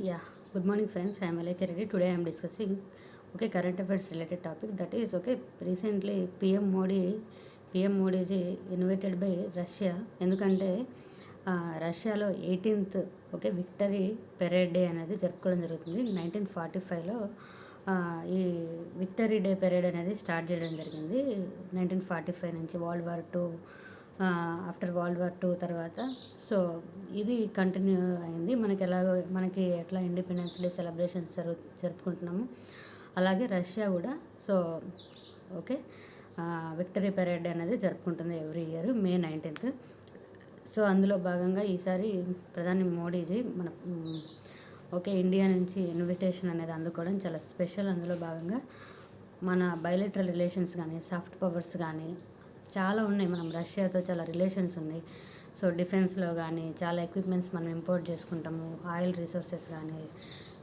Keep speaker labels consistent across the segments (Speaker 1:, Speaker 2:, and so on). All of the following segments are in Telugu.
Speaker 1: Yeah, good morning friends. I am Alekya Reddy. Today I am discussing current affairs related topic, that is recently PM Modi is invited by Russia. ఎందుకంటే రష్యాలో 18th విక్టరీ పెరేడ్ డే అనేది జరుపుకోవడం జరుగుతుంది. 1945లో ఈ విక్టరీ డే పెరేడ్ అనేది స్టార్ట్ చేయడం జరిగింది. 1945 నుంచి ఆఫ్టర్ వరల్డ్ వార్ 2 తర్వాత. సో ఇది కంటిన్యూ అయింది. మనకి ఎట్లా ఇండిపెండెన్స్ డే సెలబ్రేషన్స్ జరుపుకుంటున్నాము, అలాగే రష్యా కూడా విక్టరీ పెరేడ్ అనేది జరుపుకుంటుంది every year May 19th. So అందులో భాగంగా ఈసారి ప్రధాని మోడీజీ మన ఇండియా నుంచి ఇన్విటేషన్ అనేది అందుకోవడం చాలా స్పెషల్. అందులో భాగంగా మన బైలేటరల్ రిలేషన్స్ కానీ, సాఫ్ట్ పవర్స్ కానీ చాలా ఉన్నాయి. మనం రష్యాతో చాలా రిలేషన్స్ ఉన్నాయి. సో డిఫెన్స్లో కానీ చాలా ఎక్విప్మెంట్స్ మనం ఇంపోర్ట్ చేసుకుంటాము. ఆయిల్ రిసోర్సెస్ కానీ,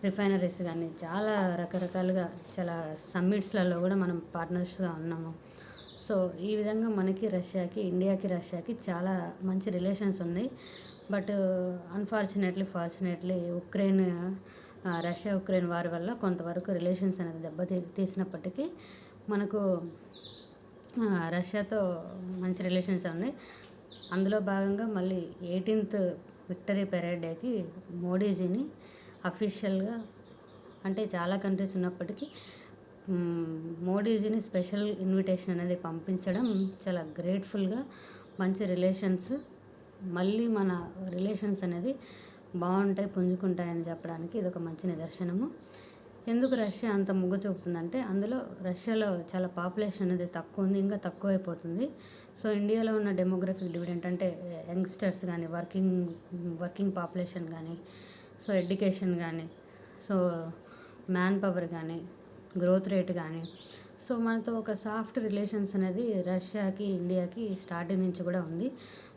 Speaker 1: రిఫైనరీస్ కానీ చాలా రకరకాలుగా చాలా సమ్మిట్స్లలో కూడా మనం పార్ట్నర్స్గా ఉన్నాము. సో ఈ విధంగా మనకి ఇండియాకి చాలా మంచి రిలేషన్స్ ఉన్నాయి. But fortunately Russia Ukraine war వల్ల కొంతవరకు రిలేషన్స్ అనేది తీసినప్పటికీ మనకు రష్యాతో మంచి రిలేషన్స్ ఉన్నాయి. అందులో భాగంగా మళ్ళీ 18th విక్టరీ పెరేడ్ డేకి మోడీజీని అఫీషియల్గా, అంటే చాలా కంట్రీస్ ఉన్నప్పటికీ మోడీజీని స్పెషల్ ఇన్విటేషన్ అనేది పంపించడం చాలా గ్రేట్ఫుల్గా, మంచి రిలేషన్స్, మళ్ళీ మన రిలేషన్స్ అనేది బాగుంటాయి, పుంజుకుంటాయని చెప్పడానికి ఇది ఒక మంచి నిదర్శనము. ఎందుకు రష్యా అంత మొగ్గు చూపుతుందంటే రష్యాలో చాలా పాపులేషన్ అనేది తక్కువ ఉంది, ఇంకా తక్కువ అయిపోతుంది. సో ఇండియాలో ఉన్న డెమోగ్రఫిక్ డివిడెంట్ అంటే యంగ్స్టర్స్ కానీ, వర్కింగ్ పాపులేషన్ కానీ, సో ఎడ్యుకేషన్ కానీ, సో మ్యాన్ పవర్ కానీ, గ్రోత్ రేట్ కానీ, సో మనతో ఒక సాఫ్ట్ రిలేషన్స్ అనేది రష్యాకి ఇండియాకి స్టార్టింగ్ నుంచి కూడా ఉంది.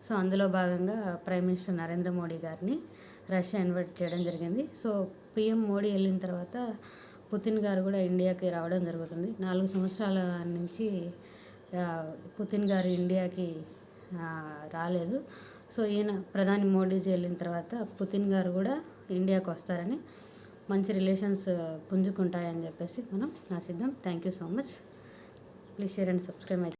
Speaker 1: సో అందులో భాగంగా ప్రైమ్ మినిస్టర్ నరేంద్ర మోడీ గారిని రష్యా ఇన్వైట్ చేయడం జరిగింది. సో పిఎం మోడీ వెళ్ళిన తర్వాత పుతిన్ గారు కూడా ఇండియాకి రావడం జరుగుతుంది. 4 సంవత్సరాల నుంచి పుతిన్ గారు ఇండియాకి రాలేదు. సో ప్రధాని మోడీజీ వెళ్ళిన తర్వాత పుతిన్ గారు కూడా ఇండియాకి వస్తారని, మంచి రిలేషన్స్ పుంజుకుంటాయని చెప్పేసి మనం ఆశిద్దాం. Thank you so much. Please share and subscribe my